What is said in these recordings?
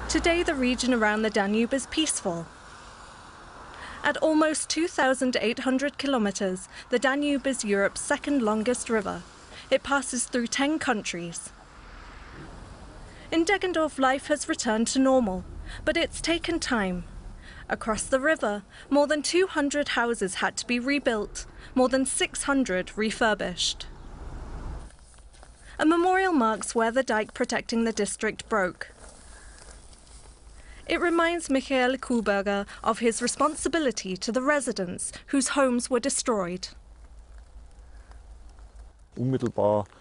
Today, the region around the Danube is peaceful. At almost 2,800 kilometers, the Danube is Europe's second longest river. It passes through 10 countries. In Deggendorf, life has returned to normal, but it's taken time. Across the river, more than 200 houses had to be rebuilt, more than 600 refurbished. A memorial marks where the dike protecting the district broke. It reminds Michael Kuberger of his responsibility to the residents whose homes were destroyed. The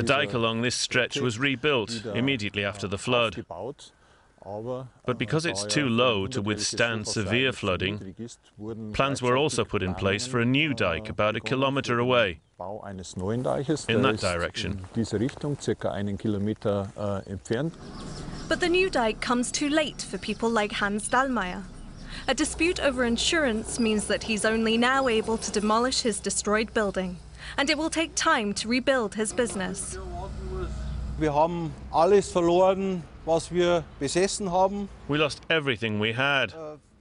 dike along this stretch was rebuilt immediately after the flood. But because it's too low to withstand severe flooding, plans were also put in place for a new dike about a kilometre away, in that direction. But the new dike comes too late for people like Hans Dallmayr. A dispute over insurance means that he's only now able to demolish his destroyed building, and it will take time to rebuild his business. Wir haben alles verloren, was wir besessen haben. We lost everything we had.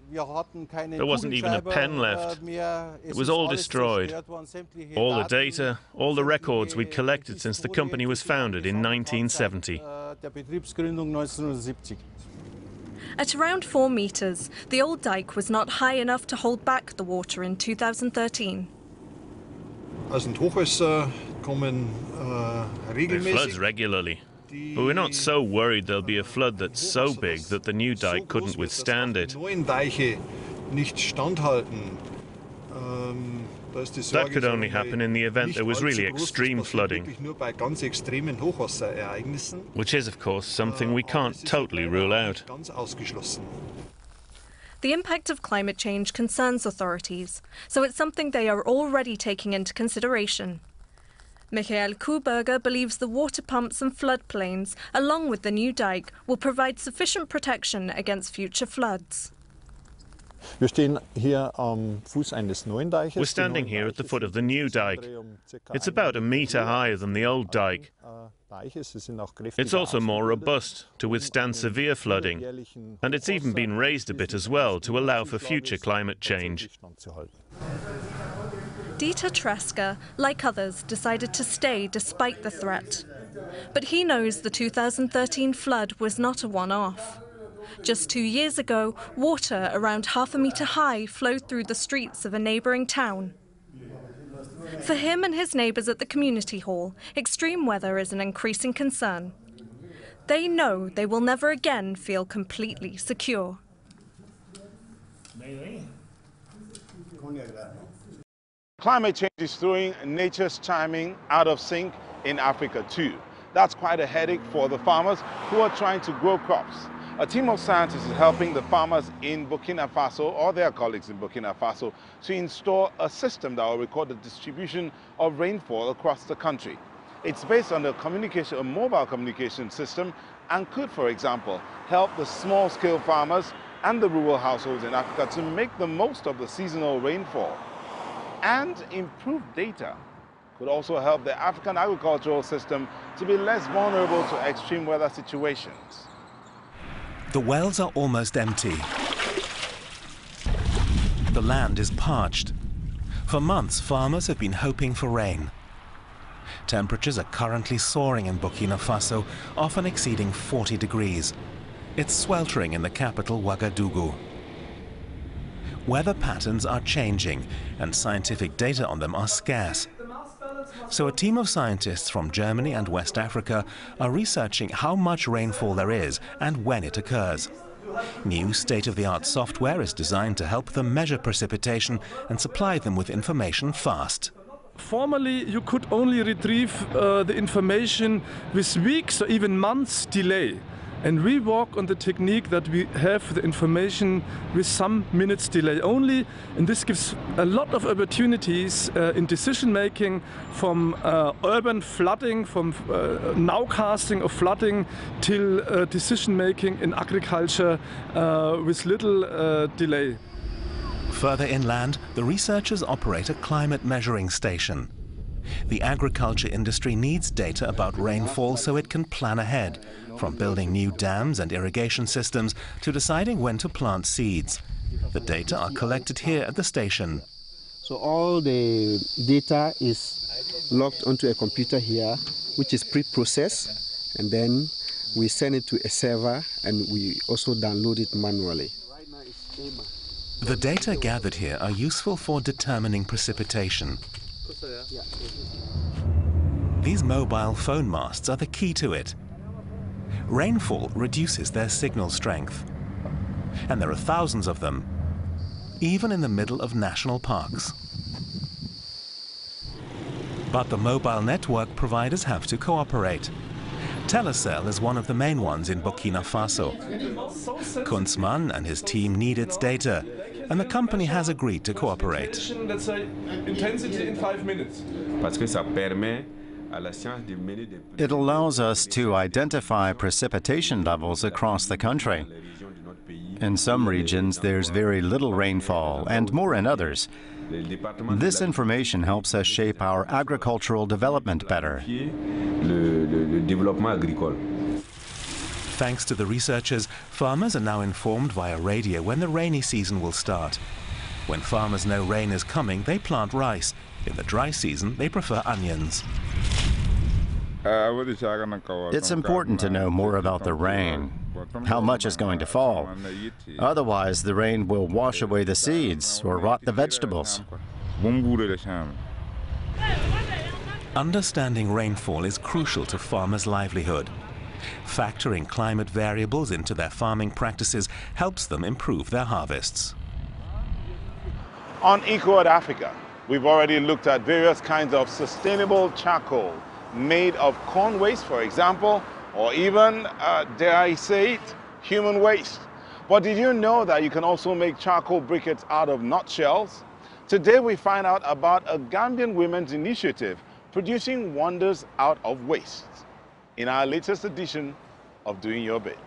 There wasn't even a pen left. It was all destroyed. All the data, all the records we'd collected since the company was founded in 1970. At around 4 meters, the old dike was not high enough to hold back the water in 2013. It floods regularly, but we're not so worried there'll be a flood that's so big that the new dike couldn't withstand it. That could only happen in the event there was really extreme flooding, which is, of course, something we can't totally rule out. The impact of climate change concerns authorities, so it's something they are already taking into consideration. Michael Kuberger believes the water pumps and floodplains, along with the new dike, will provide sufficient protection against future floods. We're standing here at the foot of the new dike. It's about a metre higher than the old dike. It's also more robust to withstand severe flooding, and it's even been raised a bit as well to allow for future climate change. Dieter Tresker, like others, decided to stay despite the threat. But he knows the 2013 flood was not a one-off. Just 2 years ago, water around half a metre high flowed through the streets of a neighbouring town. For him and his neighbours at the community hall, extreme weather is an increasing concern. They know they will never again feel completely secure. Climate change is throwing nature's timing out of sync in Africa too. That's quite a headache for the farmers who are trying to grow crops. A team of scientists is helping the farmers in Burkina Faso or their colleagues in Burkina Faso to install a system that will record the distribution of rainfall across the country. It's based on a mobile communication system and could, for example, help the small-scale farmers and the rural households in Africa to make the most of the seasonal rainfall. And improved data could also help the African agricultural system to be less vulnerable to extreme weather situations. The wells are almost empty. The land is parched. For months, farmers have been hoping for rain. Temperatures are currently soaring in Burkina Faso, often exceeding 40 degrees. It's sweltering in the capital, Ouagadougou. Weather patterns are changing, and scientific data on them are scarce. So a team of scientists from Germany and West Africa are researching how much rainfall there is and when it occurs. New state-of-the-art software is designed to help them measure precipitation and supply them with information fast. Formerly, you could only retrieve the information with weeks or even months delay. And we work on the technique that we have the information with some minutes delay only, and this gives a lot of opportunities in decision making, from urban flooding, from nowcasting of flooding, till decision making in agriculture with little delay. Further inland, the researchers operate a climate measuring station. The agriculture industry needs data about rainfall so it can plan ahead, from building new dams and irrigation systems to deciding when to plant seeds. The data are collected here at the station. So all the data is logged onto a computer here, which is pre-processed, and then we send it to a server and we also download it manually. The data gathered here are useful for determining precipitation. These mobile phone masts are the key to it. Rainfall reduces their signal strength, and there are thousands of them, even in the middle of national parks. But the mobile network providers have to cooperate. Telecel is one of the main ones in Burkina Faso. Kunzman and his team need its data, and the company has agreed to cooperate. Let's say intensity in 5 minutes. It allows us to identify precipitation levels across the country. In some regions, there's very little rainfall and more in others. This information helps us shape our agricultural development better. Thanks to the researchers, farmers are now informed via radio when the rainy season will start. When farmers know rain is coming, they plant rice. In the dry season, they prefer onions. It's important to know more about the rain, how much is going to fall. Otherwise, the rain will wash away the seeds or rot the vegetables. Understanding rainfall is crucial to farmers' livelihood. Factoring climate variables into their farming practices helps them improve their harvests. On Eco at Africa, we've already looked at various kinds of sustainable charcoal made of corn waste, for example, or even, dare I say it, human waste. But did you know that you can also make charcoal briquettes out of nutshells? Today we find out about a Gambian women's initiative producing wonders out of waste in our latest edition of Doing Your Bit.